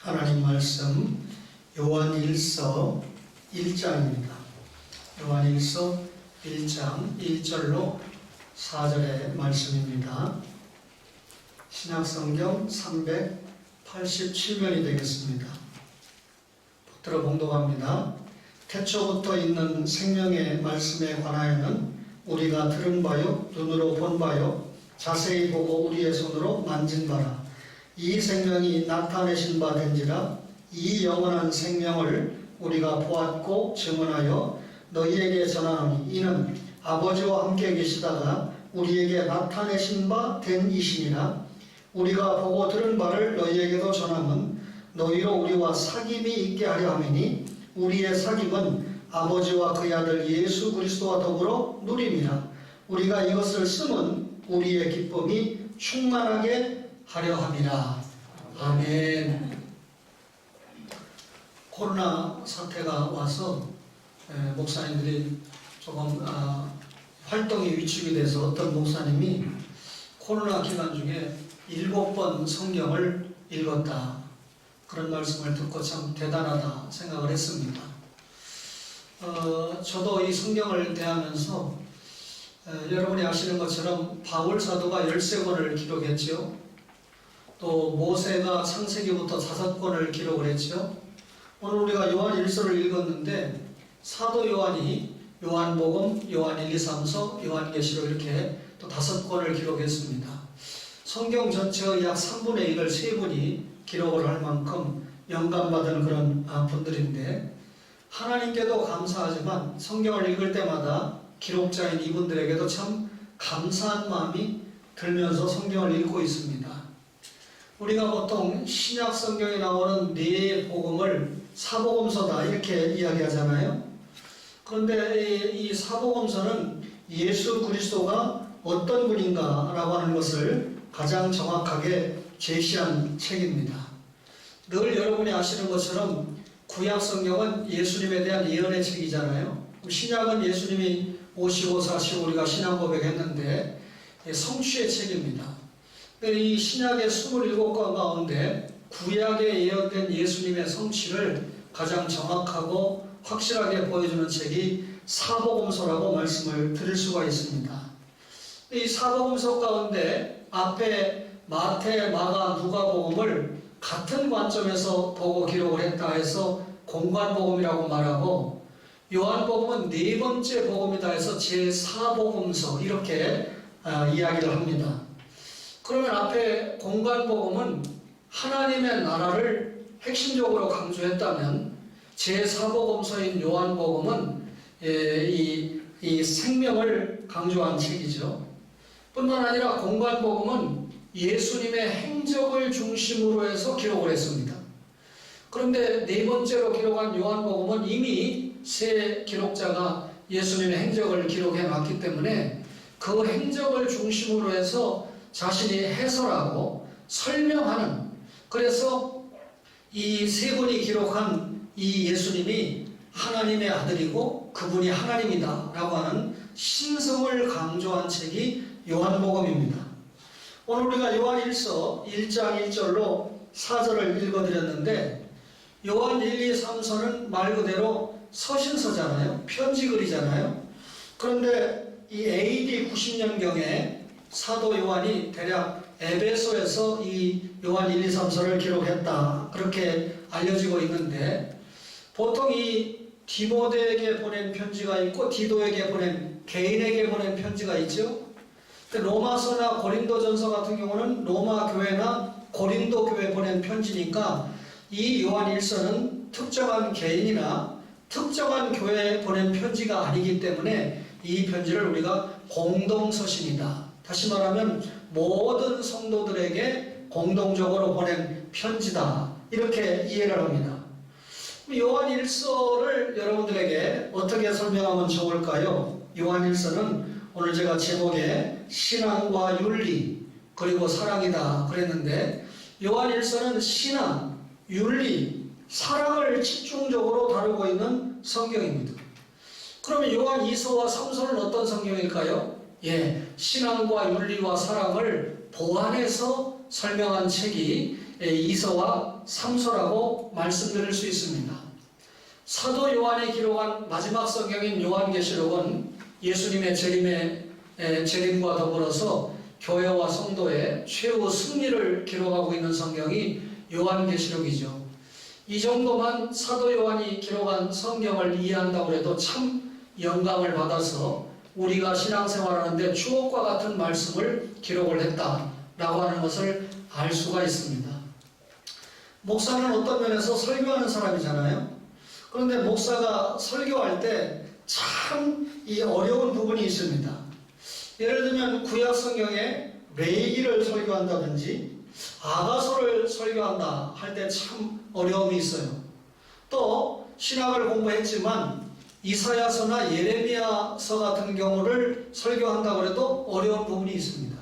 하나님 말씀 요한일서 1장입니다. 요한일서 1장 1절로 4절의 말씀입니다. 신약성경 387면이 되겠습니다. 붙들어 봉독합니다. 태초부터 있는 생명의 말씀에 관하여는 우리가 들은 바요 눈으로 본 바요 자세히 보고 우리의 손으로 만진 바라. 이 생명이 나타내신 바 된지라. 이 영원한 생명을 우리가 보았고 증언하여 너희에게 전하노니 이는 아버지와 함께 계시다가 우리에게 나타내신 바 된 이시니라. 우리가 보고 들은 바를 너희에게도 전함은 너희로 우리와 사귐이 있게 하려 함이니 우리의 사귐은 아버지와 그의 아들 예수 그리스도와 더불어 누림이라. 우리가 이것을 쓰면 우리의 기쁨이 충만하게 하려 함이라. 아멘. 코로나 사태가 와서 목사님들이 조금 활동이 위축이 돼서 어떤 목사님이 코로나 기간 중에 7번 성경을 읽었다, 그런 말씀을 듣고 참 대단하다 생각을 했습니다. 저도 이 성경을 대하면서 여러분이 아시는 것처럼 바울 사도가 13권을 기록했죠. 또 모세가 창세기부터 5권을 기록을 했죠. 오늘 우리가 요한 1서를 읽었는데 사도 요한이 요한복음, 요한 1, 2, 3서, 요한계시록 이렇게 또 5권을 기록했습니다. 성경 전체의 약 3분의 1을 3분이 기록을 할 만큼 영감받은 그런 분들인데, 하나님께도 감사하지만 성경을 읽을 때마다 기록자인 이분들에게도 참 감사한 마음이 들면서 성경을 읽고 있습니다. 우리가 보통 신약 성경에 나오는 네 복음을 사복음서다 이렇게 이야기하잖아요. 그런데 이 사복음서는 예수 그리스도가 어떤 분인가 라고 하는 것을 가장 정확하게 제시한 책입니다. 늘 여러분이 아시는 것처럼 구약 성경은 예수님에 대한 예언의 책이잖아요. 신약은 예수님이 오시고 사시고 우리가 신앙 고백했는데 성취의 책입니다. 이 신약의 27권 가운데 구약에 예언된 예수님의 성취를 가장 정확하고 확실하게 보여주는 책이 사복음서라고 말씀을 드릴 수가 있습니다. 이 사복음서 가운데 앞에 마태, 마가, 누가복음을 같은 관점에서 보고 기록을 했다 해서 공관복음이라고 말하고, 요한복음은 4번째 복음이다 해서 제4복음서 이렇게 이야기를 합니다. 그러면 앞에 공관복음은 하나님의 나라를 핵심적으로 강조했다면 제4복음서인 요한복음은 이 생명을 강조한 책이죠. 뿐만 아니라 공관복음은 예수님의 행적을 중심으로 해서 기록을 했습니다. 그런데 4번째로 기록한 요한복음은 이미 새 기록자가 예수님의 행적을 기록해 놨기 때문에 그 행적을 중심으로 해서 자신이 해설하고 설명하는, 그래서 이 세 분이 기록한 이 예수님이 하나님의 아들이고 그분이 하나님이다 라고 하는 신성을 강조한 책이 요한복음입니다. 오늘 우리가 요한 1서 1장 1절로 4절을 읽어드렸는데, 요한 1, 2, 3서는 말 그대로 서신서잖아요. 편지글이잖아요. 그런데 이 AD 90년경에 사도 요한이 대략 에베소에서 이 요한 1, 2, 3서를 기록했다, 그렇게 알려지고 있는데, 보통 이 디모데에게 보낸 편지가 있고 디도에게 보낸, 개인에게 보낸 편지가 있죠. 로마서나 고린도전서 같은 경우는 로마 교회나 고린도 교회에 보낸 편지니까 이 요한 1서는 특정한 개인이나 특정한 교회에 보낸 편지가 아니기 때문에 이 편지를 우리가 공동서신이다, 다시 말하면 모든 성도들에게 공동적으로 보낸 편지다, 이렇게 이해를 합니다. 요한 1서를 여러분들에게 어떻게 설명하면 좋을까요? 요한 1서는 오늘 제가 제목에 신앙과 윤리 그리고 사랑이다 그랬는데, 요한 1서는 신앙, 윤리, 사랑을 집중적으로 다루고 있는 성경입니다. 그러면 요한 2서와 3서는 어떤 성경일까요? 신앙과 윤리와 사랑을 보완해서 설명한 책이 2서와 3서라고 말씀드릴 수 있습니다. 사도 요한이 기록한 마지막 성경인 요한계시록은 예수님의 재림과 더불어서 교회와 성도의 최후 승리를 기록하고 있는 성경이 요한계시록이죠. 이 정도만 사도 요한이 기록한 성경을 이해한다고 해도 참 영감을 받아서 우리가 신앙생활하는데 주옥과 같은 말씀을 기록을 했다라고 하는 것을 알 수가 있습니다. 목사는 어떤 면에서 설교하는 사람이잖아요. 그런데 목사가 설교할 때 참 이 어려운 부분이 있습니다. 예를 들면 구약 성경에 레위기를 설교한다든지 아가서를 설교한다 할 때 참 어려움이 있어요. 또 신학을 공부했지만 이사야서나 예레미야서 같은 경우를 설교한다고 해도 어려운 부분이 있습니다.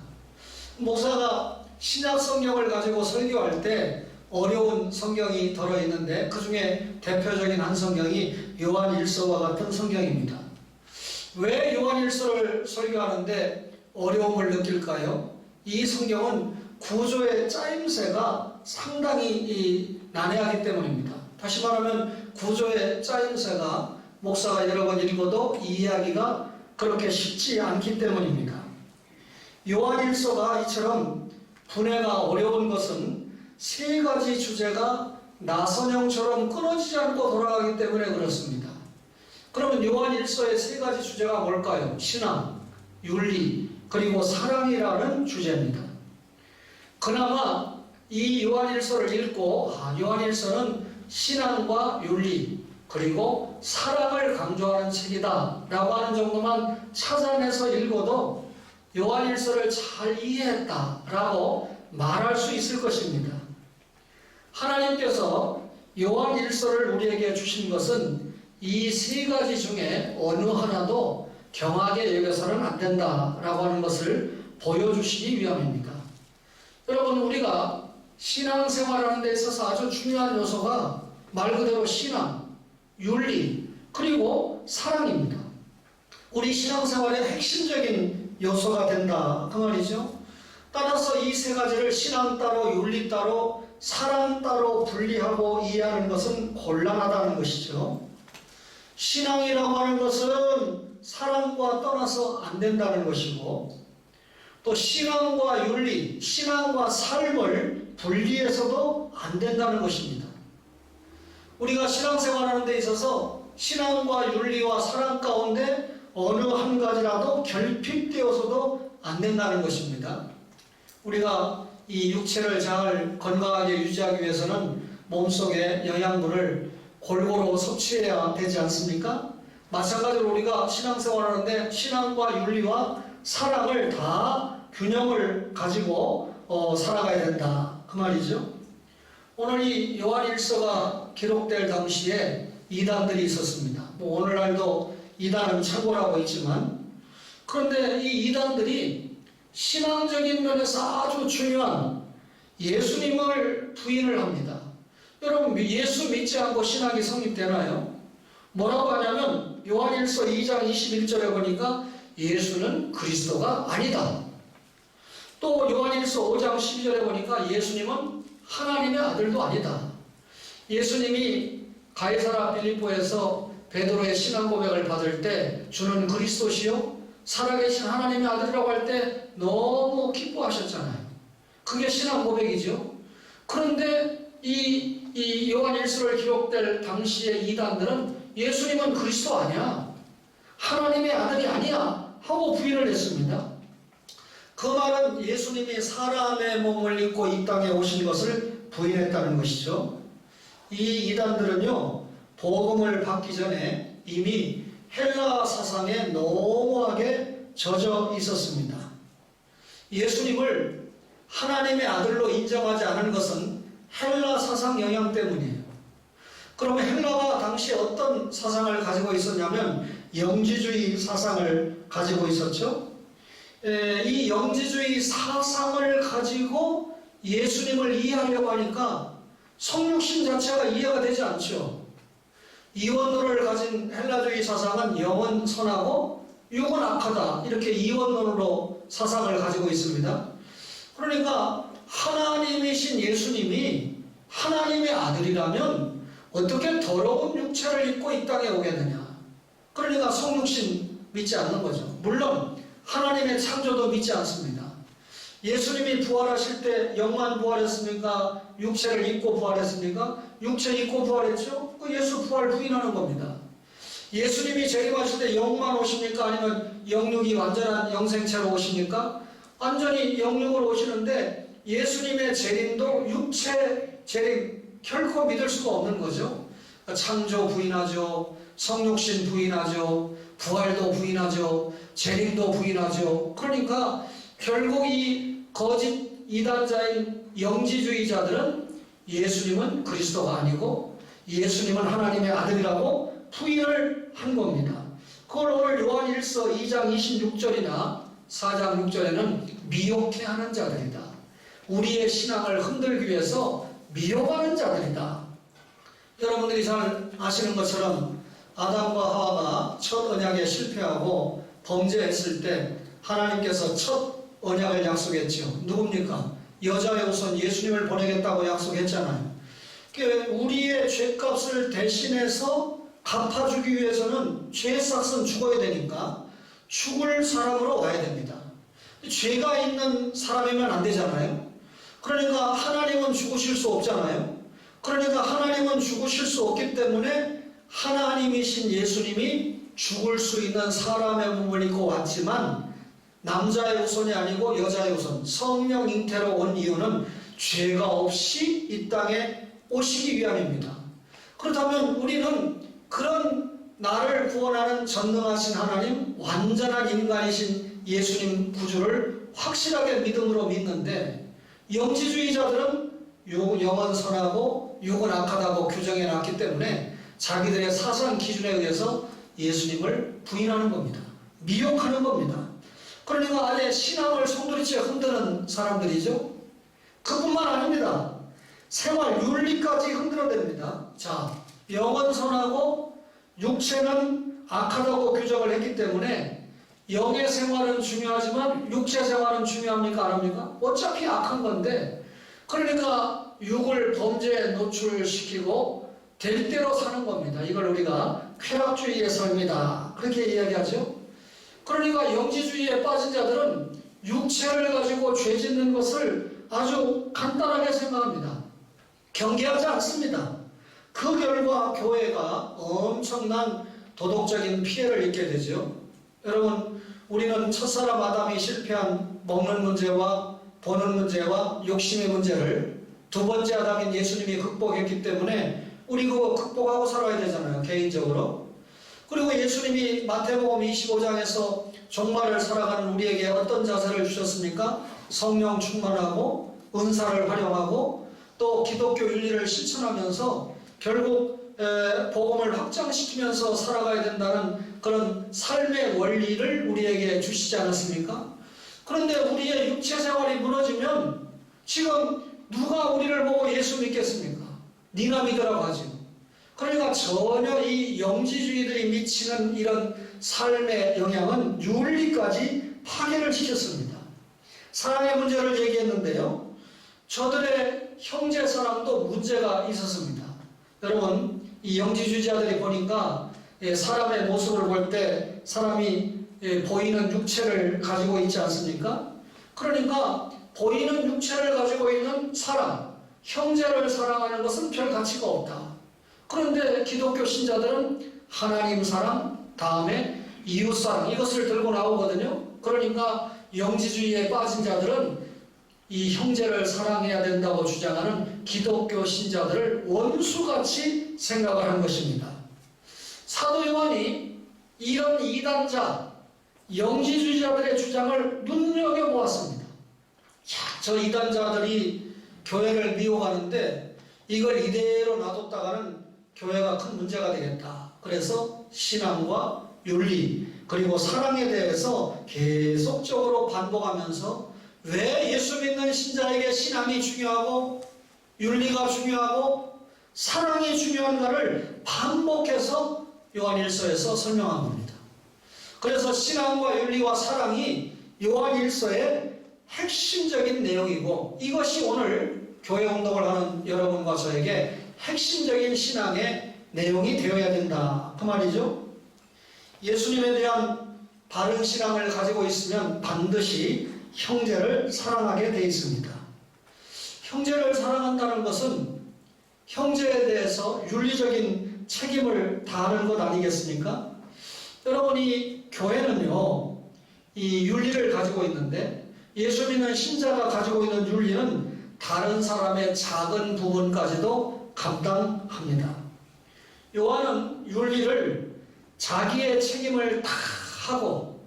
목사가 신약 성경을 가지고 설교할 때 어려운 성경이 들어있는데 그 중에 대표적인 한 성경이 요한일서와 같은 성경입니다. 왜 요한일서를 설교하는데 어려움을 느낄까요? 이 성경은 구조의 짜임새가 상당히 난해하기 때문입니다. 다시 말하면 구조의 짜임새가 목사가 여러 번 읽어도 이해하기가 그렇게 쉽지 않기 때문입니다. 요한일서가 이처럼 분해가 어려운 것은 세 가지 주제가 나선형처럼 끊어지지 않고 돌아가기 때문에 그렇습니다. 그러면 요한일서의 세 가지 주제가 뭘까요? 신앙, 윤리, 그리고 사랑이라는 주제입니다. 그나마 이 요한일서를 읽고 요한일서는 신앙과 윤리 그리고 사랑을 강조하는 책이다 라고 하는 정도만 찾아내서 읽어도 요한일서를 잘 이해했다 라고 말할 수 있을 것입니다. 하나님께서 요한일서를 우리에게 주신 것은 이 세 가지 중에 어느 하나도 경하게 여겨서는 안 된다라고 하는 것을 보여주시기 위함입니다. 여러분, 우리가 신앙생활하는 데 있어서 아주 중요한 요소가 말 그대로 신앙, 윤리, 그리고 사랑입니다. 우리 신앙생활의 핵심적인 요소가 된다 그 말이죠. 따라서 이 세 가지를 신앙 따로, 윤리 따로, 사랑 따로 분리하고 이해하는 것은 곤란하다는 것이죠. 신앙이라고 하는 것은 사랑과 떠나서 안 된다는 것이고, 또 신앙과 윤리, 신앙과 삶을 분리해서도 안 된다는 것입니다. 우리가 신앙생활하는 데 있어서 신앙과 윤리와 사랑 가운데 어느 한 가지라도 결핍되어서도 안 된다는 것입니다. 우리가 이 육체를 잘 건강하게 유지하기 위해서는 몸속에 영양분을 골고루 섭취해야 되지 않습니까? 마찬가지로 우리가 신앙생활하는데 신앙과 윤리와 사랑을 다 균형을 가지고 살아가야 된다 그 말이죠. 오늘 이 요한일서가 기록될 당시에 이단들이 있었습니다. 오늘날도 이단은 창고라고 있지만, 그런데 이 이단들이 신앙적인 면에서 아주 중요한 예수님을 부인을 합니다. 여러분, 예수 믿지 않고 신앙이 성립되나요? 뭐라고 하냐면 요한일서 2장 21절에 보니까 예수는 그리스도가 아니다. 또 요한일서 5장 12절에 보니까 예수님은 하나님의 아들도 아니다. 예수님이 가이사라 빌립보에서 베드로의 신앙 고백을 받을 때 주는 그리스도시요 살아계신 하나님의 아들이라고 할 때 너무 기뻐하셨잖아요. 그게 신앙 고백이죠. 그런데 이 요한일서를 기록될 당시의 이단들은 예수님은 그리스도 아니야, 하나님의 아들이 아니야 하고 부인을 했습니다. 그 말은 예수님이 사람의 몸을 입고 이 땅에 오신 것을 부인했다는 것이죠. 이 이단들은요, 복음을 받기 전에 이미 헬라 사상에 너무하게 젖어 있었습니다. 예수님을 하나님의 아들로 인정하지 않은 것은 헬라 사상 영향 때문이에요. 그러면 헬라가 당시에 어떤 사상을 가지고 있었냐면 영지주의 사상을 가지고 있었죠. 이 영지주의 사상을 가지고 예수님을 이해하려고 하니까 성육신 자체가 이해가 되지 않죠. 이원론을 가진 헬라주의 사상은 영은 선하고 육은 악하다, 이렇게 이원론으로 사상을 가지고 있습니다. 그러니까 하나님이신 예수님이 하나님의 아들이라면 어떻게 더러운 육체를 입고 이 땅에 오겠느냐. 그러니까 성육신 믿지 않는 거죠. 물론 하나님의 창조도 믿지 않습니다. 예수님이 부활하실 때 영만 부활했습니까? 육체를 입고 부활했습니까? 육체 입고 부활했죠? 그 예수 부활 부인하는 겁니다. 예수님이 재림하실 때 영만 오십니까? 아니면 영육이 완전한 영생체로 오십니까? 완전히 영육으로 오시는데 예수님의 재림도 육체 재림 결코 믿을 수가 없는 거죠. 창조 부인하죠. 성육신 부인하죠. 부활도 부인하죠. 재림도 부인하죠. 그러니까 결국 이 거짓 이단자인 영지주의자들은 예수님은 그리스도가 아니고 예수님은 하나님의 아들이라고 부인을 한 겁니다. 그걸 오늘 요한 1서 2장 26절이나 4장 6절에는 미혹해 하는 자들이다. 우리의 신앙을 흔들기 위해서 미혹하는 자들이다. 여러분들이 잘 아시는 것처럼 아담과 하와가 첫 언약에 실패하고 범죄했을 때 하나님께서 첫 언약을 약속했죠. 누굽니까? 여자의 우선 예수님을 보내겠다고 약속했잖아요. 우리의 죄값을 대신해서 갚아주기 위해서는 죄값은 죽어야 되니까 죽을 사람으로 와야 됩니다. 죄가 있는 사람이면 안 되잖아요. 그러니까 하나님은 죽으실 수 없잖아요. 그러니까 하나님은 죽으실 수 없기 때문에 하나님이신 예수님이 죽을 수 있는 사람의 몸을 입고 왔지만 남자의 후손이 아니고 여자의 후손, 성령 잉태로 온 이유는 죄가 없이 이 땅에 오시기 위함입니다. 그렇다면 우리는 그런 나를 구원하는 전능하신 하나님, 완전한 인간이신 예수님 구주를 확실하게 믿음으로 믿는데 영지주의자들은 영은 선하고 육은 악하다고 규정해 놨기 때문에 자기들의 사상 기준에 의해서 예수님을 부인하는 겁니다. 미혹하는 겁니다. 그러니까 아예 신앙을 송두리째 흔드는 사람들이죠. 그뿐만 아닙니다. 생활 윤리까지 흔들어댑니다. 자, 영은 선하고 육체는 악하다고 규정을 했기 때문에 영의 생활은 중요하지만 육체 생활은 중요합니까? 안 합니까? 어차피 악한 건데 그러니까 육을 범죄에 노출시키고 될 대로 사는 겁니다. 이걸 우리가 쾌락주의의 삶이다 그렇게 이야기하죠. 그러니까 영지주의에 빠진 자들은 육체를 가지고 죄 짓는 것을 아주 간단하게 생각합니다. 경계하지 않습니다. 그 결과 교회가 엄청난 도덕적인 피해를 입게 되죠. 여러분, 우리는 첫사람 아담이 실패한 먹는 문제와 보는 문제와 욕심의 문제를 두 번째 아담인 예수님이 극복했기 때문에 우리 그거 극복하고 살아야 되잖아요. 개인적으로. 그리고 예수님이 마태복음 25장에서 종말을 살아가는 우리에게 어떤 자세를 주셨습니까? 성령 충만하고 은사를 활용하고 또 기독교 윤리를 실천하면서 결국 복음을 확장시키면서 살아가야 된다는 그런 삶의 원리를 우리에게 주시지 않았습니까? 그런데 우리의 육체 생활이 무너지면 지금 누가 우리를 보고 예수 믿겠습니까? 네가 믿으라고 하죠. 그러니까 전혀 이 영지주의들이 미치는 이런 삶의 영향은 윤리까지 파괴를 시켰습니다. 사랑의 문제를 얘기했는데요. 저들의 형제 사랑도 문제가 있었습니다. 여러분, 이 영지주의자들이 보니까 사람의 모습을 볼 때 사람이 보이는 육체를 가지고 있지 않습니까? 그러니까 보이는 육체를 가지고 있는 사람, 형제를 사랑하는 것은 별 가치가 없다. 그런데 기독교 신자들은 하나님 사랑, 다음에 이웃 사랑 이것을 들고 나오거든요. 그러니까 영지주의에 빠진 자들은 이 형제를 사랑해야 된다고 주장하는 기독교 신자들을 원수같이 생각을 한 것입니다. 사도 요한이 이런 이단자, 영지주의자들의 주장을 눈여겨보았습니다. 저 이단자들이 교회를 미워하는데 이걸 이대로 놔뒀다가는 교회가 큰 문제가 되겠다. 그래서 신앙과 윤리 그리고 사랑에 대해서 계속적으로 반복하면서 왜 예수 믿는 신자에게 신앙이 중요하고 윤리가 중요하고 사랑이 중요한가를 반복해서 요한 1서에서 설명한 겁니다. 그래서 신앙과 윤리와 사랑이 요한 1서에 핵심적인 내용이고, 이것이 오늘 교회 운동을 하는 여러분과 저에게 핵심적인 신앙의 내용이 되어야 된다, 그 말이죠. 예수님에 대한 바른 신앙을 가지고 있으면 반드시 형제를 사랑하게 되어 있습니다. 형제를 사랑한다는 것은 형제에 대해서 윤리적인 책임을 다하는 것 아니겠습니까? 여러분이 교회는요, 이 윤리를 가지고 있는데, 예수 믿는 신자가 가지고 있는 윤리는 다른 사람의 작은 부분까지도 감당합니다. 요한은 윤리를 자기의 책임을 다 하고,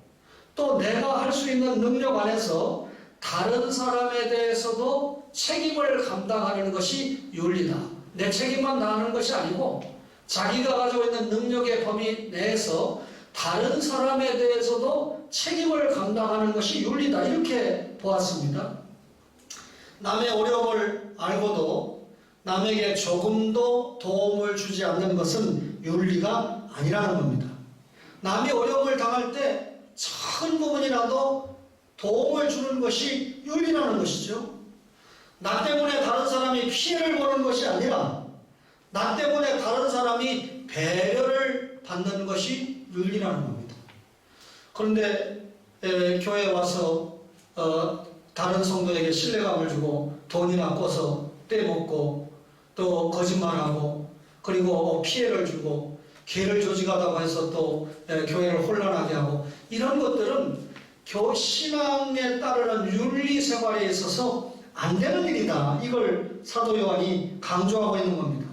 또 내가 할 수 있는 능력 안에서 다른 사람에 대해서도 책임을 감당하는 것이 윤리다. 내 책임만 다하는 것이 아니고 자기가 가지고 있는 능력의 범위 내에서 다른 사람에 대해서도 책임을 감당하는 것이 윤리다, 이렇게 보았습니다. 남의 어려움을 알고도 남에게 조금도 도움을 주지 않는 것은 윤리가 아니라는 겁니다. 남이 어려움을 당할 때 작은 부분이라도 도움을 주는 것이 윤리라는 것이죠. 나 때문에 다른 사람이 피해를 보는 것이 아니라 나 때문에 다른 사람이 배려를 받는 것이 윤리라는 겁니다. 그런데 교회에 와서 다른 성도에게 신뢰감을 주고 돈이나 꿔서 떼먹고 또 거짓말하고 그리고 피해를 주고 개를 조직하다고 해서 또 교회를 혼란하게 하고, 이런 것들은 신앙에 따르는 윤리 생활에 있어서 안 되는 일이다, 이걸 사도 요한이 강조하고 있는 겁니다.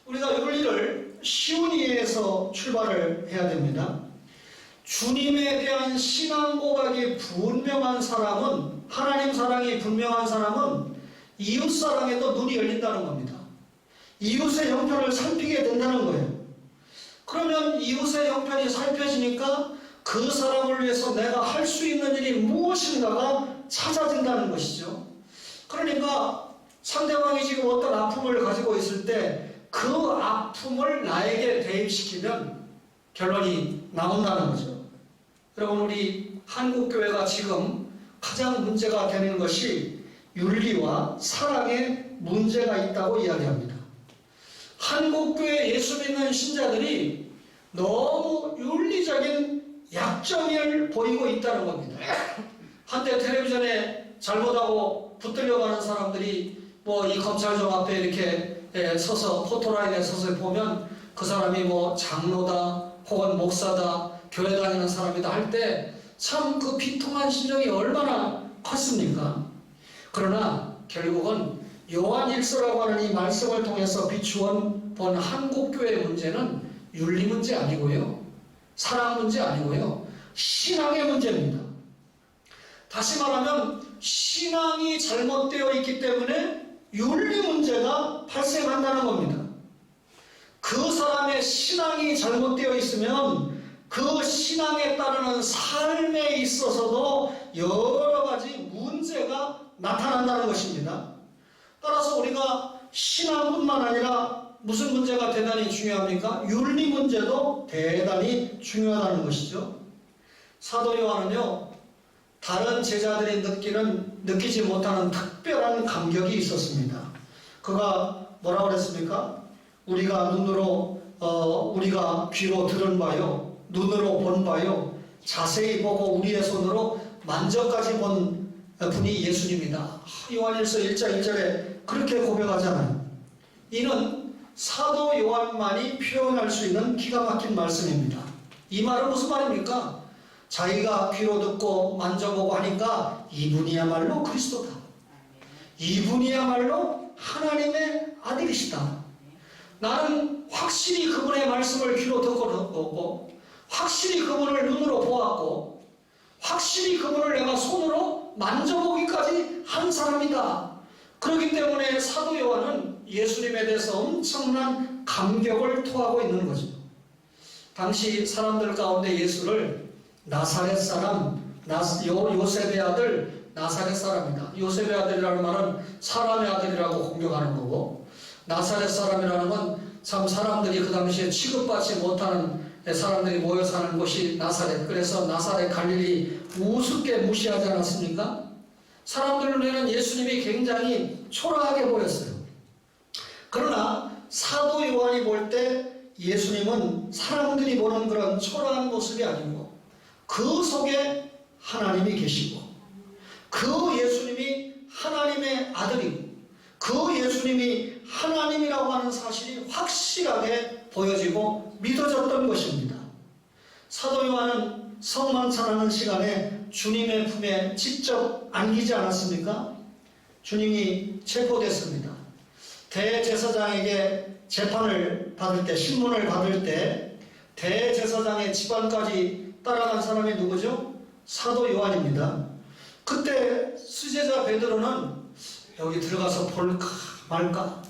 우리가 윤리를 쉬운 이해에서 출발을 해야 됩니다. 주님에 대한 신앙 고백이 분명한 사람은, 하나님 사랑이 분명한 사람은 이웃 사랑에도 눈이 열린다는 겁니다. 이웃의 형편을 살피게 된다는 거예요. 그러면 이웃의 형편이 살펴지니까 그 사람을 위해서 내가 할 수 있는 일이 무엇인가가 찾아진다는 것이죠. 그러니까 상대방이 지금 어떤 아픔을 가지고 있을 때 그 아픔을 나에게 대입시키면 결론이 나온다는 거죠. 여러분, 우리 한국교회가 지금 가장 문제가 되는 것이 윤리와 사랑에 문제가 있다고 이야기합니다. 한국교회 예수 믿는 신자들이 너무 윤리적인 약점을 보이고 있다는 겁니다. 한때 텔레비전에 잘못하고 붙들려가는 사람들이 뭐 이 검찰청 앞에 이렇게 서서 포토라인에 서서 보면 그 사람이 뭐 장로다 혹은 목사다 교회 다니는 사람이다 할 때 참 그 비통한 심정이 얼마나 컸습니까? 그러나 결국은 요한일서라고 하는 이 말씀을 통해서 비추어 본 한국교회의 문제는 윤리 문제 아니고요, 사랑 문제 아니고요, 신앙의 문제입니다. 다시 말하면 신앙이 잘못되어 있기 때문에 윤리 문제가 발생한다는 겁니다. 그 사람의 신앙이 잘못되어 있으면 그 신앙에 따르는 삶에 있어서도 여러 가지 문제가 나타난다는 것입니다. 따라서 우리가 신앙뿐만 아니라 무슨 문제가 대단히 중요합니까? 윤리 문제도 대단히 중요하다는 것이죠. 사도 요한은요, 다른 제자들이 느끼지 못하는 특별한 감격이 있었습니다. 그가 뭐라고 그랬습니까? 우리가 우리가 귀로 들은 바요, 눈으로 본 바요, 자세히 보고 우리의 손으로 만져까지 본 분이 예수님이다. 요한일서 1장 1절에 그렇게 고백하잖아요. 이는 사도 요한만이 표현할 수 있는 기가 막힌 말씀입니다. 이 말은 무슨 말입니까? 자기가 귀로 듣고 만져보고 하니까 이분이야말로 그리스도다. 이분이야말로 하나님의 아들이시다. 나는 확실히 그분의 말씀을 귀로 듣고 확실히 그분을 눈으로 보았고 확실히 그분을 내가 손으로 만져보기까지 한 사람이다. 그렇기 때문에 사도 요한은 예수님에 대해서 엄청난 감격을 토하고 있는 거죠. 당시 사람들 가운데 예수를 나사렛 사람, 요셉의 아들 나사렛 사람이다. 요셉의 아들이라는 말은 사람의 아들이라고 공격하는 거고, 나사렛 사람이라는 건 참 사람들이 그 당시에 취급받지 못하는 사람들이 모여 사는 곳이 나사렛. 그래서 나사렛 갈릴리 우습게 무시하지 않았습니까? 사람들 눈에는 예수님이 굉장히 초라하게 보였어요. 그러나 사도 요한이 볼 때 예수님은 사람들이 보는 그런 초라한 모습이 아니고 그 속에 하나님이 계시고 그 예수님이 하나님의 아들이고 그 예수님이 하나님이라고 하는 사실이 확실하게 보여지고 믿어졌던 것입니다. 사도 요한은 성만찬하는 시간에 주님의 품에 직접 안기지 않았습니까? 주님이 체포됐습니다. 대제사장에게 재판을 받을 때, 신문을 받을 때 대제사장의 집안까지 따라간 사람이 누구죠? 사도 요한입니다. 그때 수제자 베드로는 여기 들어가서 볼까 말까,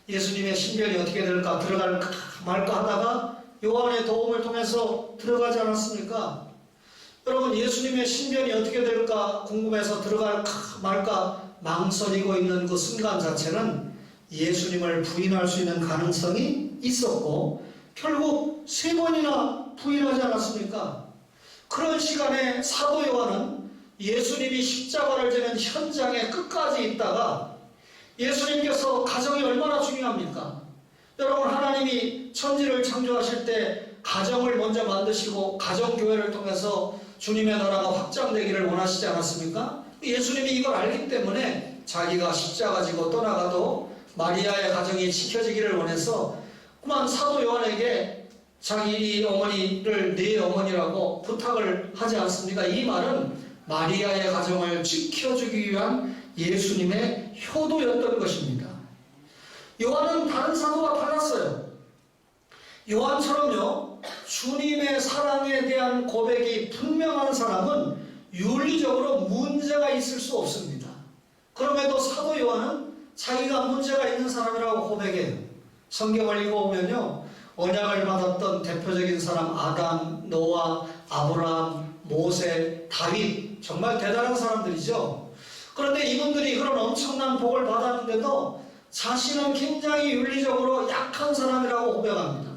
예수님의 신변이 어떻게 될까, 들어갈까 말까 하다가 요한의 도움을 통해서 들어가지 않았습니까? 여러분, 예수님의 신변이 어떻게 될까 궁금해서 들어갈까 말까 망설이고 있는 그 순간 자체는 예수님을 부인할 수 있는 가능성이 있었고 결국 3번이나 부인하지 않았습니까? 그런 시간에 사도 요한은 예수님이 십자가를 지는 현장에 끝까지 있다가, 예수님께서 가정이 얼마나 중요합니까? 여러분, 하나님이 천지를 창조하실 때 가정을 먼저 만드시고 가정교회를 통해서 주님의 나라가 확장되기를 원하시지 않았습니까? 예수님이 이걸 알기 때문에 자기가 십자가 지고 떠나가도 마리아의 가정이 지켜지기를 원해서 그만 사도 요한에게 자기 어머니를 네 어머니라고 부탁을 하지 않습니까? 이 말은 마리아의 가정을 지켜주기 위한 예수님의 효도였던 것입니다. 요한은 다른 사도와 달랐어요. 요한처럼요, 주님의 사랑에 대한 고백이 분명한 사람은 윤리적으로 문제가 있을 수 없습니다. 그럼에도 사도 요한은 자기가 문제가 있는 사람이라고 고백해요. 성경을 읽어보면요, 언약을 받았던 대표적인 사람 아담, 노아, 아브라함, 모세, 다윗, 정말 대단한 사람들이죠. 그런데 이분들이 그런 엄청난 복을 받았는데도 자신은 굉장히 윤리적으로 약한 사람이라고 고백합니다.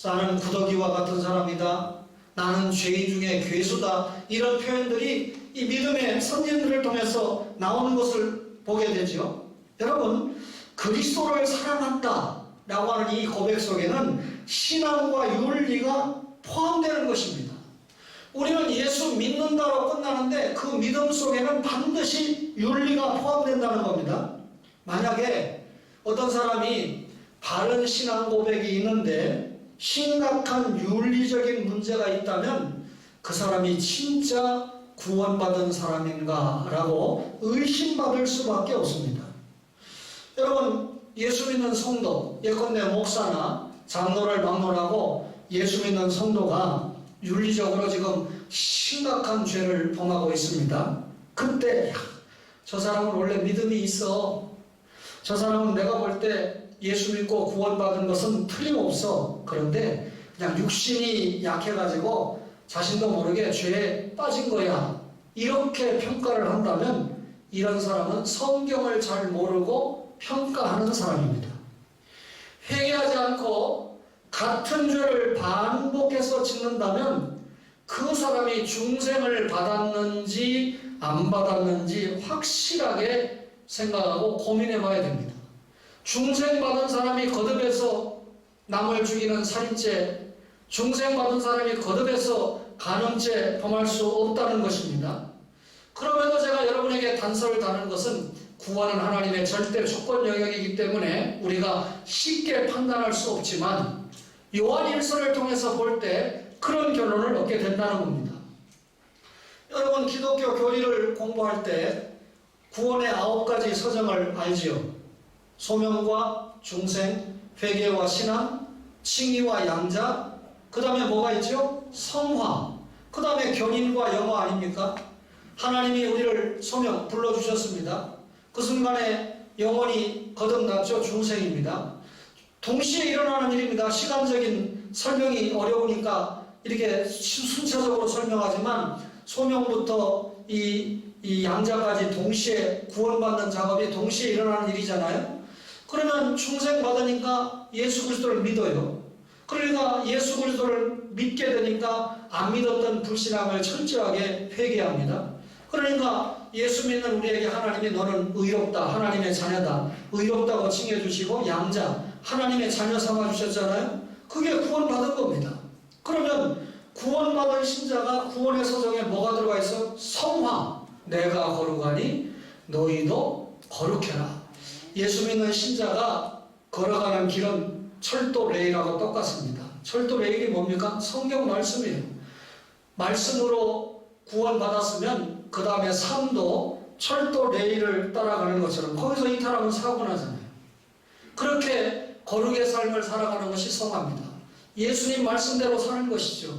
나는 구더기와 같은 사람이다, 나는 죄인 중에 괴수다, 이런 표현들이 이 믿음의 선진들을 통해서 나오는 것을 보게 되죠. 여러분, 그리스도를 사랑한다 라고 하는 이 고백 속에는 신앙과 윤리가 포함되는 것입니다. 우리는 예수 믿는다로 끝나는데 그 믿음 속에는 반드시 윤리가 포함된다는 겁니다. 만약에 어떤 사람이 바른 신앙 고백이 있는데 심각한 윤리적인 문제가 있다면 그 사람이 진짜 구원받은 사람인가 라고 의심받을 수밖에 없습니다. 여러분, 예수 믿는 성도, 예컨대 목사나 장로를 막론하고 예수 믿는 성도가 윤리적으로 지금 심각한 죄를 범하고 있습니다. 그때 저 사람은 원래 믿음이 있어, 저 사람은 내가 볼 때 예수 믿고 구원받은 것은 틀림없어, 그런데 그냥 육신이 약해가지고 자신도 모르게 죄에 빠진 거야, 이렇게 평가를 한다면 이런 사람은 성경을 잘 모르고 평가하는 사람입니다. 회개하지 않고 같은 죄를 반복해서 짓는다면 그 사람이 중생을 받았는지 안 받았는지 확실하게 생각하고 고민해 봐야 됩니다. 중생받은 사람이 거듭해서 남을 죽이는 살인죄, 중생받은 사람이 거듭해서 간음죄 범할 수 없다는 것입니다. 그럼에도 제가 여러분에게 단서를 다는 것은 구원은 하나님의 절대 주권 영역이기 때문에 우리가 쉽게 판단할 수 없지만 요한 1서를 통해서 볼 때 그런 결론을 얻게 된다는 겁니다. 여러분, 기독교 교리를 공부할 때 구원의 9가지 서정을 알지요. 소명과 중생, 회개와 신앙, 칭의와 양자, 그 다음에 뭐가 있죠? 성화, 그 다음에 견인과 영화 아닙니까? 하나님이 우리를 소명 불러주셨습니다. 그 순간에 영혼이 거듭났죠. 중생입니다. 동시에 일어나는 일입니다. 시간적인 설명이 어려우니까 이렇게 순차적으로 설명하지만 소명부터 이 양자까지 동시에 구원받는 작업이 동시에 일어나는 일이잖아요. 그러면 중생 받으니까 예수 그리스도를 믿어요. 그러니까 예수 그리스도를 믿게 되니까 안 믿었던 불신앙을 철저하게 회개합니다. 그러니까 예수 믿는 우리에게 하나님이 너는 의롭다, 하나님의 자녀다, 의롭다고 칭해주시고 양자, 하나님의 자녀 삼아주셨잖아요. 그게 구원받은 겁니다. 그러면 구원받은 신자가 구원의 서정에 뭐가 들어가 있어? 성화, 내가 거룩하니 너희도 거룩해라. 예수 믿는 신자가 걸어가는 길은 철도 레일하고 똑같습니다. 철도 레일이 뭡니까? 성경 말씀이에요. 말씀으로 구원받았으면 그 다음에 삶도 철도 레일을 따라가는 것처럼 거기서 이탈하면 사고 나잖아요. 그렇게 거룩의 삶을 살아가는 것이 성화입니다. 예수님 말씀대로 사는 것이죠.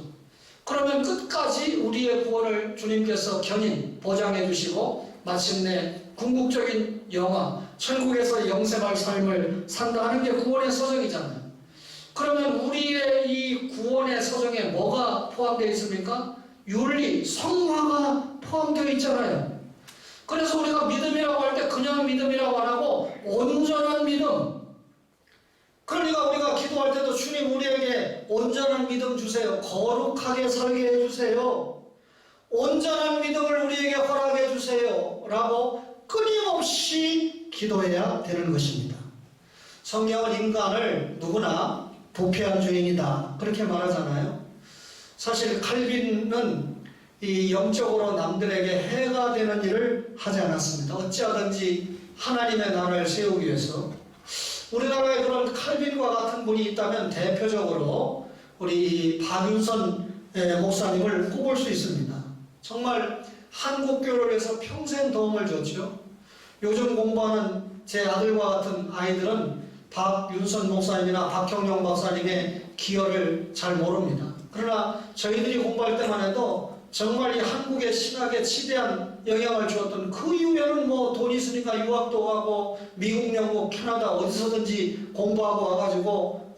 그러면 끝까지 우리의 구원을 주님께서 견인, 보장해 주시고 마침내 궁극적인 영화, 천국에서 영생할 삶을 산다 하는 게 구원의 서정이잖아요. 그러면 우리의 이 구원의 서정에 뭐가 포함되어 있습니까? 윤리, 성화가 포함되어 있잖아요. 그래서 우리가 믿음이라고 할 때 그냥 믿음이라고 안 하고 온전한 믿음. 그러니까 우리가 기도할 때도 주님 우리에게 온전한 믿음 주세요. 거룩하게 살게 해주세요. 온전한 믿음을 우리에게 허락해 주세요. 라고 끊임없이 기도해야 되는 것입니다. 성경은 인간을 누구나 부패한 죄인이다 그렇게 말하잖아요. 사실 칼빈은 이 영적으로 남들에게 해가 되는 일을 하지 않았습니다. 어찌하든지 하나님의 나라를 세우기 위해서. 우리나라에 그런 칼빈과 같은 분이 있다면 대표적으로 우리 박윤선 목사님을 꼽을 수 있습니다. 정말 한국교회를 위해서 평생 도움을 줬죠. 요즘 공부하는 제 아들과 같은 아이들은 박윤선 목사님이나 박형용 박사님의 기여를 잘 모릅니다. 그러나 저희들이 공부할 때만 해도 정말 이 한국의 신학에 지대한 영향을 주었던, 그 이후에는 뭐 돈 있으니까 유학도 가고 미국, 영국, 캐나다 어디서든지 공부하고 와가지고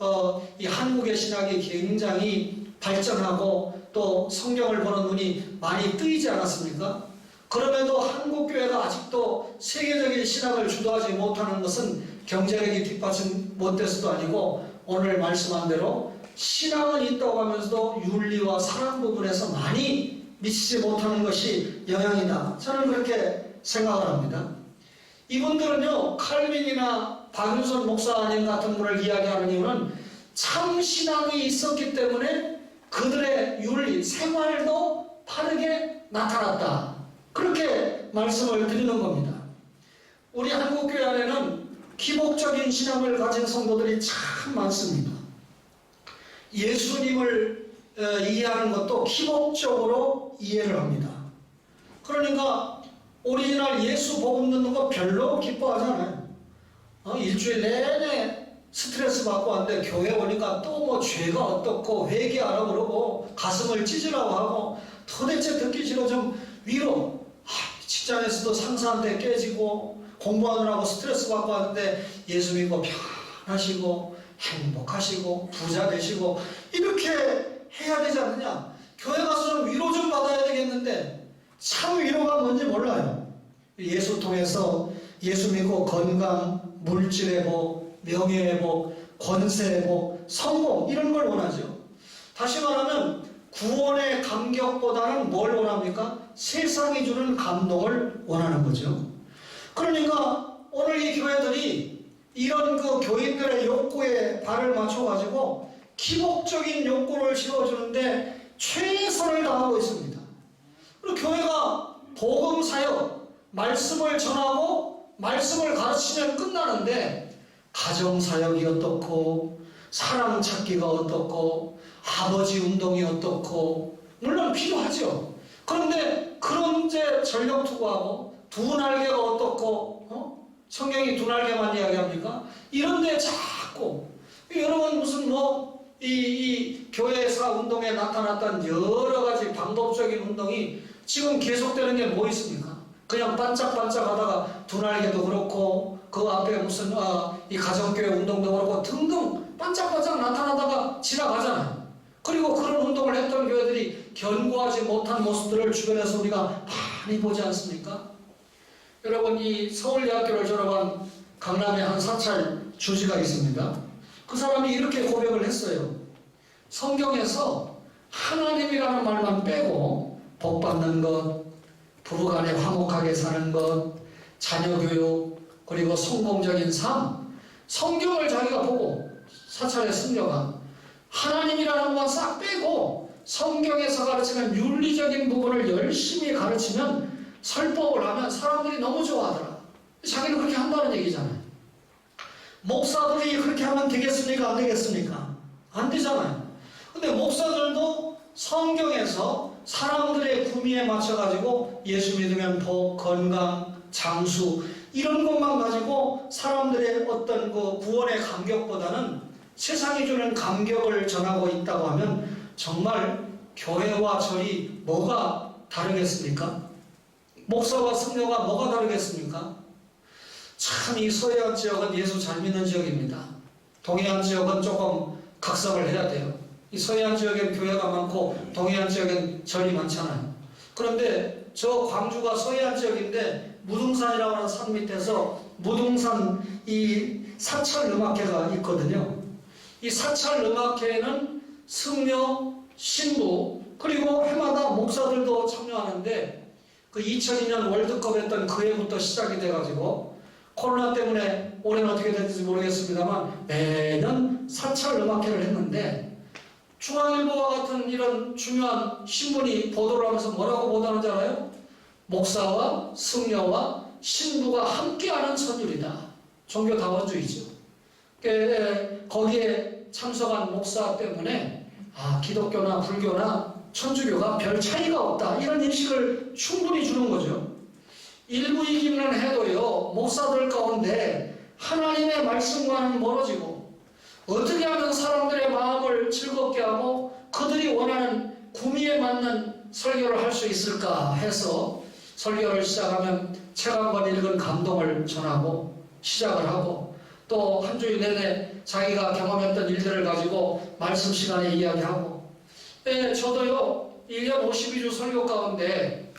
이 한국의 신학이 굉장히 발전하고 또 성경을 보는 눈이 많이 뜨이지 않았습니까? 그럼에도 한국교회가 아직도 세계적인 신학을 주도하지 못하는 것은 경제력이 뒷받침 못돼서도 아니고 오늘 말씀한 대로 신앙은 있다고 하면서도 윤리와 사랑 부분에서 많이 미치지 못하는 것이 영향이다. 저는 그렇게 생각을 합니다. 이분들은요, 칼빈이나 박윤선 목사님 같은 분을 이야기하는 이유는 참 신앙이 있었기 때문에 그들의 윤리, 생활도 바르게 나타났다. 그렇게 말씀을 드리는 겁니다. 우리 한국교회 안에는 기복적인 신앙을 가진 성도들이 참 많습니다. 예수님을 이해하는 것도 기복적으로 이해를 합니다. 그러니까 오리지널 예수 복음 듣는 거 별로 기뻐하지 않아요. 일주일 내내 스트레스 받고 왔는데 교회 오니까 또 뭐 죄가 어떻고 회개하라고 그러고 가슴을 찢으라고 하고 도대체 듣기 싫어. 좀 위로. 직장에서도 상사한테 깨지고 공부하느라고 스트레스 받고 왔는데 예수 믿고 편하시고 행복하시고 부자 되시고 이렇게 해야 되지 않느냐. 교회 가서 좀 위로 좀 받아야 되겠는데 참 위로가 뭔지 몰라요. 예수 통해서 예수 믿고 건강, 물질회복, 명예회복, 권세회복, 성공 이런 걸 원하죠. 다시 말하면 구원의 감격보다는 뭘 원합니까? 세상이 주는 감동을 원하는 거죠. 그러니까 오늘 이 교회들이 이런 그 교인들의 욕구에 발을 맞춰가지고 기복적인 욕구를 채워주는데 최선을 다하고 있습니다. 그리고 교회가 복음 사역, 말씀을 전하고 말씀을 가르치면 끝나는데 가정 사역이 어떻고 사랑 찾기가 어떻고 아버지 운동이 어떻고 물론 필요하죠. 그런데 그런 데 전력 투구하고 두 날개가 어떻고 성경이 두 날개만 이야기합니까? 이런 데 자꾸 여러분 무슨 이 교회사 운동에 나타났던 여러 가지 방법적인 운동이 지금 계속되는 게 뭐 있습니까? 그냥 반짝반짝 하다가 두 날개도 그렇고 그 앞에 무슨 이 가정교회 운동도 그렇고 등등 반짝반짝 나타나다가 지나가잖아요. 그리고 그런 운동을 했던 교회들이 견고하지 못한 모습들을 주변에서 우리가 많이 보지 않습니까? 여러분 이 서울대학교를 졸업한 강남의 한 사찰 주지가 있습니다. 그 사람이 이렇게 고백을 했어요. 성경에서 하나님이라는 말만 빼고 복 받는 것, 부부간에 화목하게 사는 것, 자녀 교육, 그리고 성공적인 삶, 성경을 자기가 보고 사찰의 승려가 하나님이라는 건 싹 빼고 성경에서 가르치는 윤리적인 부분을 열심히 가르치면 설법을 하면 사람들이 너무 좋아하더라. 자기는 그렇게 한다는 얘기잖아요. 목사들이 그렇게 하면 되겠습니까? 안 되겠습니까? 안 되잖아요. 근데 목사들도 성경에서 사람들의 구미에 맞춰가지고 예수 믿으면 복, 건강, 장수 이런 것만 가지고 사람들의 어떤 그 구원의 감격보다는 세상이 주는 감격을 전하고 있다고 하면 정말 교회와 절이 뭐가 다르겠습니까? 목사와 승려가 뭐가 다르겠습니까? 참 이 서해안 지역은 예수 잘 믿는 지역입니다. 동해안 지역은 조금 각성을 해야 돼요. 이 서해안 지역엔 교회가 많고 동해안 지역엔 절이 많잖아요. 그런데 저 광주가 서해안 지역인데 무등산이라고 하는 산 밑에서 무등산 이 사찰음악회가 있거든요. 이 사찰음악회에는 승려, 신부 그리고 해마다 목사들도 참여하는데 그 2002년 월드컵 했던 그 해부터 시작이 돼가지고 코로나 때문에 올해는 어떻게 될지 모르겠습니다만 매년 사찰음악회를 했는데 중앙일보와 같은 이런 중요한 신문이 보도를 하면서 뭐라고 보도하는지 알아요? 목사와 승려와 신부가 함께하는 선율이다. 종교다원주의죠. 거기에 참석한 목사 때문에 기독교나 불교나 천주교가 별 차이가 없다. 이런 인식을 충분히 주는 거죠. 일부이기는 해도요. 목사들 가운데 하나님의 말씀과는 멀어지고 어떻게 하면 사람들의 마음을 즐겁게 하고 그들이 원하는 구미에 맞는 설교를 할 수 있을까 해서 설교를 시작하면 책 한 권 읽은 감동을 전하고 시작을 하고 또 한 주일 내내 자기가 경험했던 일들을 가지고 말씀 시간에 이야기하고 저도요 1년 52주 설교 가운데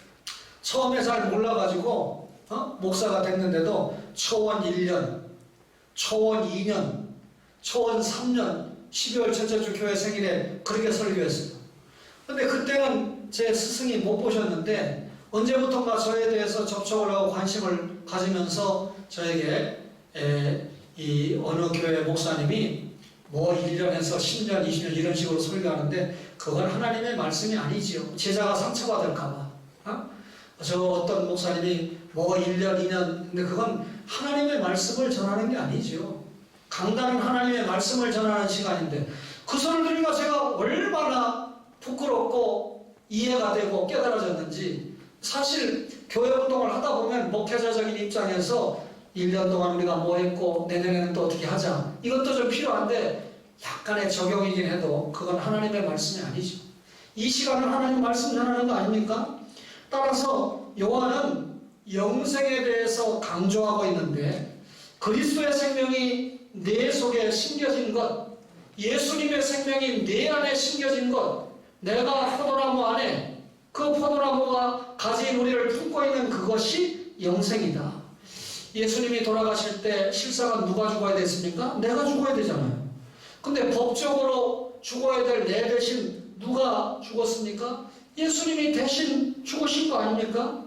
처음에 잘 몰라가지고 목사가 됐는데도 초원 1년, 초원 2년, 초원 3년 12월 첫째 주 교회 생일에 그렇게 설교했어요. 근데 그때는 제 스승이 못 보셨는데 언제부턴가 저에 대해서 접촉을 하고 관심을 가지면서 저에게 이 어느 교회 목사님이 뭐 1년에서 10년, 20년 이런 식으로 설교하는데 그건 하나님의 말씀이 아니지요. 제자가 상처받을까봐. 저 어떤 목사님이 뭐 1년, 2년 근데 그건 하나님의 말씀을 전하는 게 아니죠. 강단은 하나님의 말씀을 전하는 시간인데 그 소리를 들으니까 제가 얼마나 부끄럽고 이해가 되고 깨달아졌는지 사실 교회 운동을 하다 보면 목회자적인 입장에서 1년 동안 우리가 뭐 했고 내년에는 또 어떻게 하자 이것도 좀 필요한데 약간의 적용이긴 해도 그건 하나님의 말씀이 아니죠. 이 시간은 하나님 말씀 전하는 거 아닙니까? 따라서 요한은 영생에 대해서 강조하고 있는데 그리스도의 생명이 내 속에 심겨진 것, 예수님의 생명이 내 안에 심겨진 것, 내가 포도나무 안에 그 포도나무가 가진 우리를 품고 있는 그것이 영생이다. 예수님이 돌아가실 때 실상은 누가 죽어야 됐습니까? 내가 죽어야 되잖아요. 근데 법적으로 죽어야 될 내 대신 누가 죽었습니까? 예수님이 대신 죽으신 거 아닙니까?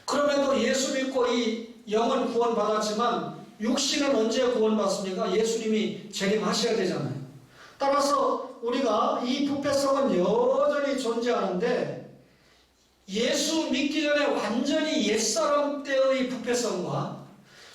그럼에도 예수 믿고 이 영은 구원받았지만 육신은 언제 구원받습니까? 예수님이 재림하셔야 되잖아요. 따라서 우리가 이 부패성은 여전히 존재하는데 예수 믿기 전에 완전히 옛사람 때의 부패성과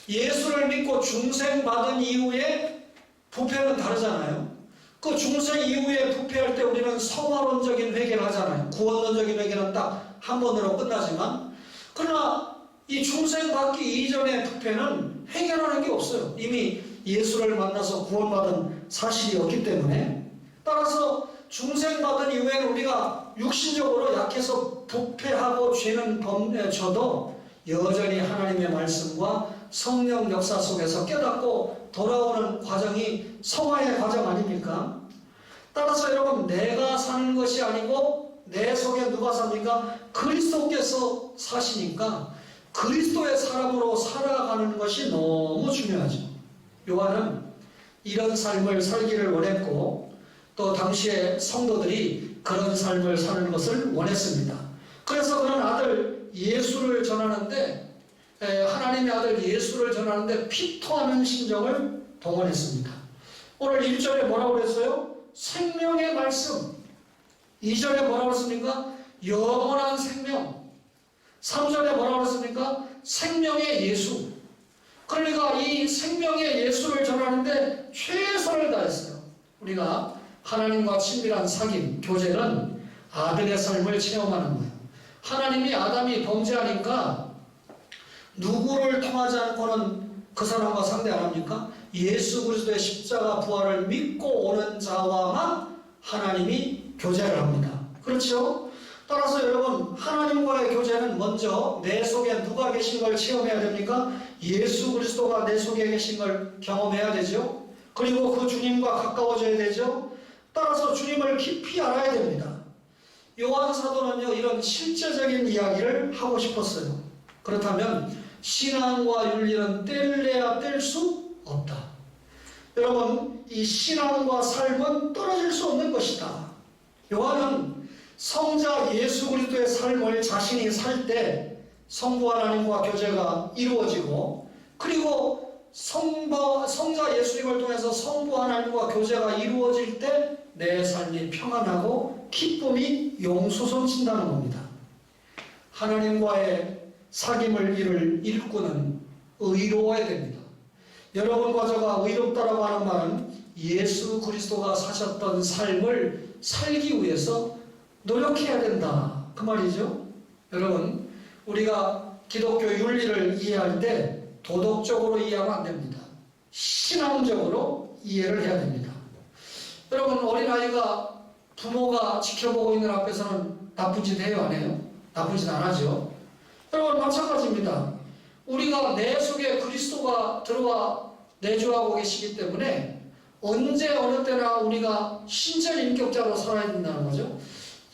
예수를 믿고 중생받은 이후에 부패는 다르잖아요. 그 중생 이후에 부패할 때 우리는 성화론적인 회개를 하잖아요. 구원론적인 회개는 딱 한 번으로 끝나지만 그러나 이 중생 받기 이전의 부패는 해결하는 게 없어요. 이미 예수를 만나서 구원받은 사실이 없기 때문에 따라서 중생 받은 이후에는 우리가 육신적으로 약해서 부패하고 죄는 범죄쳐도 여전히 하나님의 말씀과 성령 역사 속에서 깨닫고 돌아오는 과정이 성화의 과정 아닙니까? 따라서 여러분 내가 사는 것이 아니고 내 속에 누가 삽니까? 그리스도께서 사시니까 그리스도의 사람으로 살아가는 것이 너무 중요하죠. 요한은 이런 삶을 살기를 원했고 또 당시에 성도들이 그런 삶을 사는 것을 원했습니다. 그래서 그는 아들 예수를 전하는데 하나님의 아들 예수를 전하는데 피토하는 심정을 동원했습니다. 오늘 1절에 뭐라고 그랬어요? 생명의 말씀. 2절에 뭐라고 그랬습니까? 영원한 생명. 3절에 뭐라고 그랬습니까? 생명의 예수. 그러니까 이 생명의 예수를 전하는데 최선을 다했어요. 우리가 하나님과 친밀한 사귐, 교제는 아들의 삶을 체험하는 거예요. 하나님이 아담이 범죄하니까 누구를 통하지 않고는 그 사람과 상대 안 합니까? 예수 그리스도의 십자가 부활을 믿고 오는 자와만 하나님이 교제를 합니다. 그렇죠? 따라서 여러분, 하나님과의 교제는 먼저 내 속에 누가 계신 걸 체험해야 됩니까? 예수 그리스도가 내 속에 계신 걸 경험해야 되죠. 그리고 그 주님과 가까워져야 되죠. 따라서 주님을 깊이 알아야 됩니다. 요한 사도는요, 이런 실제적인 이야기를 하고 싶었어요. 그렇다면 신앙과 윤리는 뗄래야 뗄 수 없다. 여러분, 이 신앙과 삶은 떨어질 수 없는 것이다. 요한은 성자 예수 그리스도의 삶을 자신이 살 때 성부 하나님과 교제가 이루어지고, 그리고 성자 예수님을 통해서 성부 하나님과 교제가 이루어질 때 내 삶이 평안하고 기쁨이 용솟아친다는 겁니다. 하나님과의 사귐을 이룰 일꾼은 의로워야 됩니다. 여러분과 저가 의롭다라고 하는 말은 예수 그리스도가 사셨던 삶을 살기 위해서 노력해야 된다, 그 말이죠. 여러분, 우리가 기독교 윤리를 이해할 때 도덕적으로 이해하면 안 됩니다. 신앙적으로 이해를 해야 됩니다. 여러분, 어린아이가 부모가 지켜보고 있는 앞에서는 나쁜 짓 해요, 안 해요? 나쁜 짓 안 하죠. 여러분, 마찬가지입니다. 우리가 내 속에 그리스도가 들어와 내주하고 계시기 때문에 언제 어느 때나 우리가 신체 인격자로 살아야 된다는 거죠.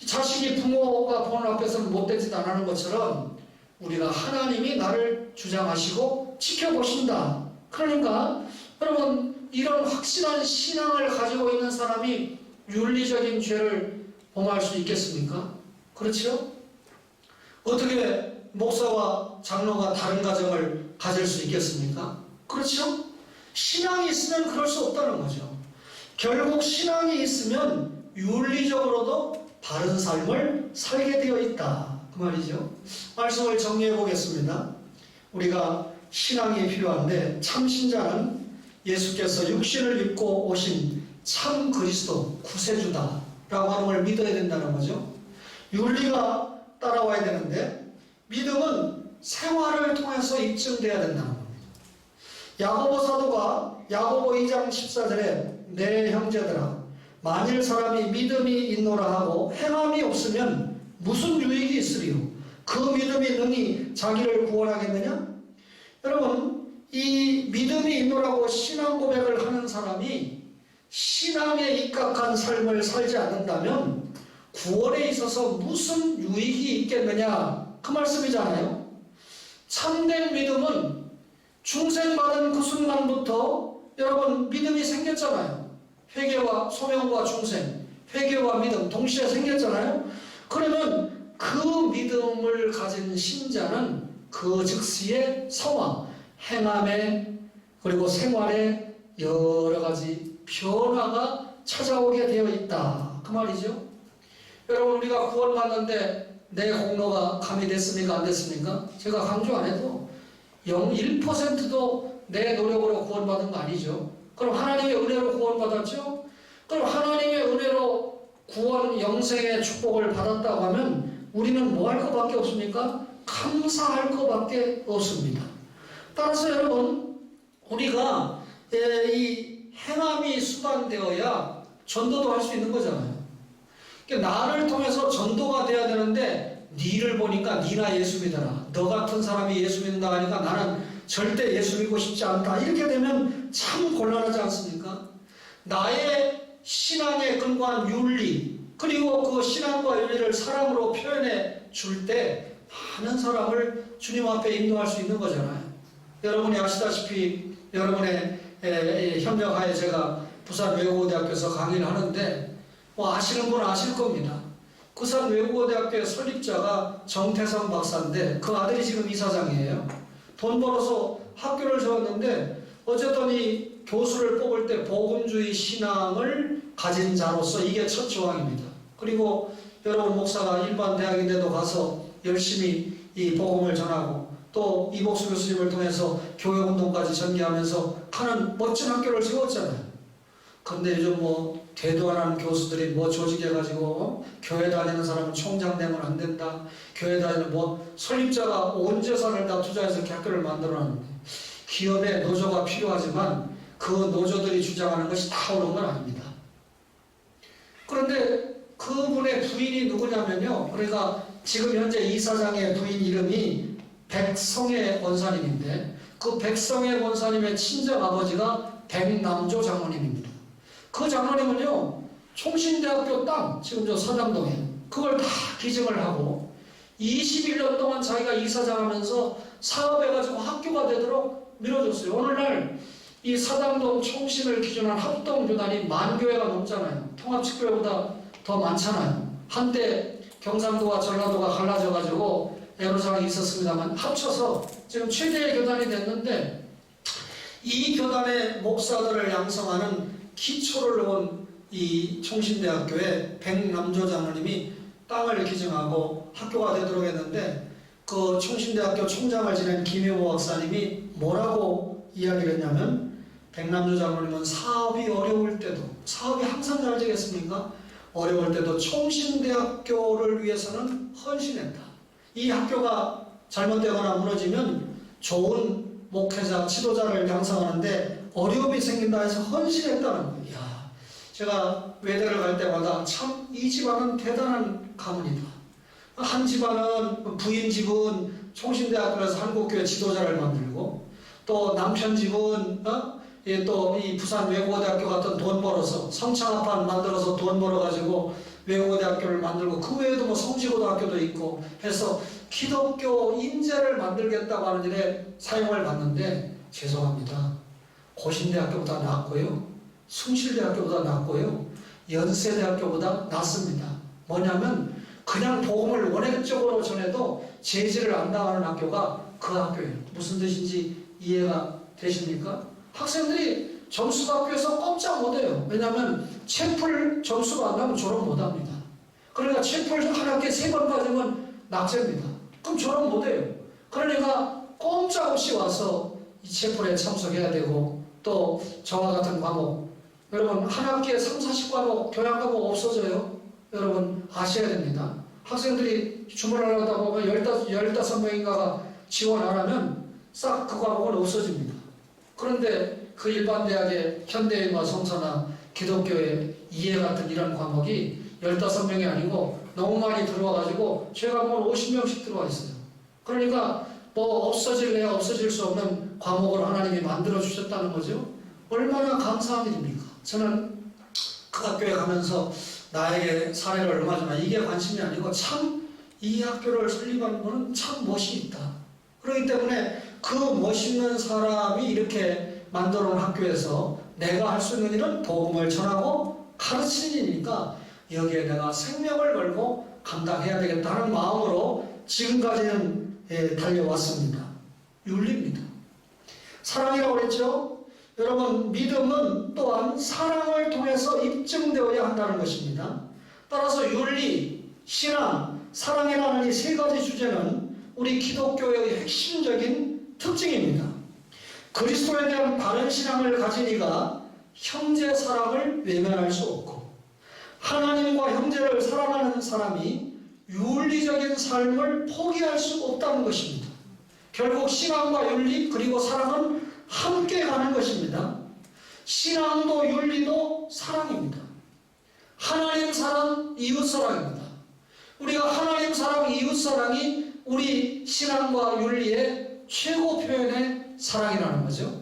자식이 부모가 보는 앞에서는 못된 짓 안 하는 것처럼 우리가 하나님이 나를 주장하시고 지켜보신다. 그러니까 여러분, 이런 확실한 신앙을 가지고 있는 사람이 윤리적인 죄를 범할 수 있겠습니까? 그렇죠? 어떻게 목사와 장로가 다른 가정을 가질 수 있겠습니까? 그렇죠? 신앙이 있으면 그럴 수 없다는 거죠. 결국 신앙이 있으면 윤리적으로도 바른 삶을 살게 되어 있다, 그 말이죠. 말씀을 정리해 보겠습니다. 우리가 신앙이 필요한데 참 신자는 예수께서 육신을 입고 오신 참 그리스도 구세주다 라고 하는 걸 믿어야 된다는 거죠. 윤리가 따라와야 되는데 믿음은 생활을 통해서 입증돼야 된다는 겁니다. 야고보 사도가 야고보 2장 14절에 내 형제들아, 만일 사람이 믿음이 있노라 하고 행함이 없으면 무슨 유익이 있으리요? 그 믿음이 능히 자기를 구원하겠느냐? 여러분, 이 믿음이 있노라고 신앙 고백을 하는 사람이 신앙에 입각한 삶을 살지 않는다면 구원에 있어서 무슨 유익이 있겠느냐, 그 말씀이잖아요. 참된 믿음은 중생받은 그 순간부터 여러분 믿음이 생겼잖아요. 회개와 소명과 중생, 회개와 믿음 동시에 생겼잖아요. 그러면 그 믿음을 가진 신자는 그 즉시의 성화, 행함에 그리고 생활에 여러 가지 변화가 찾아오게 되어 있다, 그 말이죠. 여러분, 우리가 구원받는데 내 공로가 가미됐습니까? 안 됐습니까? 제가 강조 안 해도 1%도 내 노력으로 구원받은 거 아니죠. 그럼 하나님의 은혜로 구원받았죠? 그럼 하나님의 은혜로 구원 영생의 축복을 받았다고 하면 우리는 뭐 할 것밖에 없습니까? 감사할 것밖에 없습니다. 따라서 여러분, 우리가 이 행함이 수반되어야 전도도 할 수 있는 거잖아요. 그러니까 나를 통해서 전도가 돼야 되는데 니를 보니까 니나 예수 믿어라, 너 같은 사람이 예수 믿는다 하니까 나는 절대 예수 믿고 싶지 않다, 이렇게 되면 참 곤란하지 않습니까? 나의 신앙에 근거한 윤리, 그리고 그 신앙과 윤리를 사람으로 표현해 줄 때 많은 사람을 주님 앞에 인도할 수 있는 거잖아요. 여러분이 아시다시피 여러분의 협력하에 제가 부산 외국어대학교에서 강의를 하는데 아시는 분은 아실 겁니다. 부산 외국어대학교의 설립자가 정태성 박사인데 그 아들이 지금 이사장이에요. 돈 벌어서 학교를 세웠는데 어쨌든 이 교수를 뽑을 때 복음주의 신앙을 가진 자로서 이게 첫 조항입니다. 그리고 여러분 목사가 일반 대학인데도 가서 열심히 이 복음을 전하고 또 이복수 교수님을 통해서 교회운동까지 전개하면서 하는 멋진 학교를 세웠잖아요. 근데 요즘 뭐 대도안하는 교수들이 뭐 조직해가지고 교회 다니는 사람은 총장 되면 안 된다. 교회 다니는 뭐 설립자가 온 재산을 다 투자해서 이렇게 학교를 만들어놨는데 기업에 노조가 필요하지만 그 노조들이 주장하는 것이 다 옳은 건 아닙니다. 그런데 그분의 부인이 누구냐면요. 그러니까 지금 현재 이사장의 부인 이름이 백성의 권사님인데 그 백성의 권사님의 친정아버지가 백남조 장로님입니다. 그 장로님은요. 총신대학교 땅 지금 저 서당동에 그걸 다 기증을 하고 21년 동안 자기가 이사장하면서 사업해가지고 학교가 되도록 밀어줬어요. 오늘날 이 사당동 총신을 기준한 합동교단이 10,000교회가 넘잖아요. 통합측교회보다 더 많잖아요. 한때 경상도와 전라도가 갈라져가지고 애로사항이 있었습니다만 합쳐서 지금 최대의 교단이 됐는데 이 교단의 목사들을 양성하는 기초를 놓은 이 총신대학교에 백남조 장로님이 땅을 기증하고 학교가 되도록 했는데 그 총신대학교 총장을 지낸 김효모 박사님이 뭐라고 이야기를 했냐면 백남조 장로님은 사업이 어려울 때도 사업이 항상 잘 되겠습니까? 어려울 때도 총신대학교를 위해서는 헌신했다. 이 학교가 잘못되거나 무너지면 좋은 목회자, 지도자를 양성하는데 어려움이 생긴다 해서 헌신했다는 거예요. 이야, 제가 외대를 갈 때마다 참 이 집안은 대단한 가문이다. 한 집안은 부인 집은 총신대학교에서 한국교회 지도자를 만들고 또 남편 집은 또 이 부산 외국어대학교 같은 돈 벌어서 성창합판 만들어서 돈 벌어가지고 외국어대학교를 만들고 그 외에도 뭐 성지고등학교도 있고 해서 기독교 인재를 만들겠다고 하는 일에 사용을 받는데 죄송합니다. 고신대학교보다 낫고요. 숭실대학교보다 낫고요. 연세대학교보다 낫습니다. 뭐냐면 그냥 복음을 원액적으로 전해도 제지를 안 당하는 학교가 그 학교예요. 무슨 뜻인지 이해가 되십니까? 학생들이 점수가 학교에서 꼼짝 못해요. 왜냐하면 채플 점수가 안 나면 졸업 못합니다. 그러니까 채플 한 학기에 3번 빠지면 낙제입니다. 그럼 졸업 못해요. 그러니까 꼼짝없이 와서 이 채플에 참석해야 되고 또 저와 같은 과목 여러분 한 학기에 30-40과목 교양 과목 없어져요. 여러분 아셔야 됩니다. 학생들이 주문을 하다 보면 15명인가가 지원 안 하면 싹 그 과목은 없어집니다. 그런데 그 일반 대학의 현대인과 성서나 기독교의 이해 같은 이런 과목이 15명이 아니고 너무 많이 들어와가지고 제 과목은 50명씩 들어와 있어요. 그러니까 뭐 없어질래야 없어질 수 없는 과목을 하나님이 만들어 주셨다는 거죠. 얼마나 감사한 일입니까? 저는 그 학교에 가면서 나에게 사례를 얼마 전에 이게 관심이 아니고 참 이 학교를 설립한 분은 참 멋이 있다. 그렇기 때문에 그 멋있는 사람이 이렇게 만들어 놓은 학교에서 내가 할 수 있는 일은 복음을 전하고 가르치는 일이니까 여기에 내가 생명을 걸고 감당해야 되겠다는 마음으로 지금까지는 달려왔습니다. 윤리입니다. 사랑이라고 그랬죠? 여러분 믿음은 또한 사랑을 통해서 입증되어야 한다는 것입니다. 따라서 윤리, 신앙, 사랑이라는 이 3가지 주제는 우리 기독교의 핵심적인 특징입니다. 그리스도에 대한 바른 신앙을 가진 이가 형제 사랑을 외면할 수 없고 하나님과 형제를 사랑하는 사람이 윤리적인 삶을 포기할 수 없다는 것입니다. 결국 신앙과 윤리 그리고 사랑은 함께 가는 것입니다. 신앙도 윤리도 사랑입니다. 하나님 사랑, 이웃 사랑입니다. 우리가 하나님 사랑, 이웃 사랑이 우리 신앙과 윤리의 최고 표현의 사랑이라는 거죠.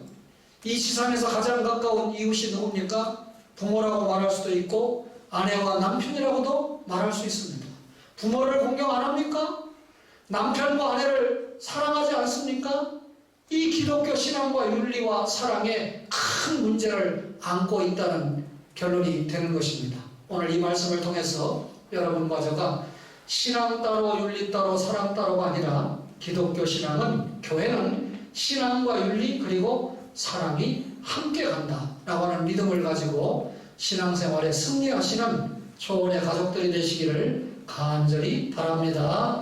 이 지상에서 가장 가까운 이웃이 누굽니까? 부모라고 말할 수도 있고 아내와 남편이라고도 말할 수 있습니다. 부모를 공경 안 합니까? 남편과 아내를 사랑하지 않습니까? 이 기독교 신앙과 윤리와 사랑에 큰 문제를 안고 있다는 결론이 되는 것입니다. 오늘 이 말씀을 통해서 여러분과 제가 신앙 따로 윤리 따로 사랑 따로가 아니라 기독교 신앙은, 교회는 신앙과 윤리 그리고 사랑이 함께 간다라고 하는 믿음을 가지고 신앙생활에 승리하시는 초원의 가족들이 되시기를 간절히 바랍니다.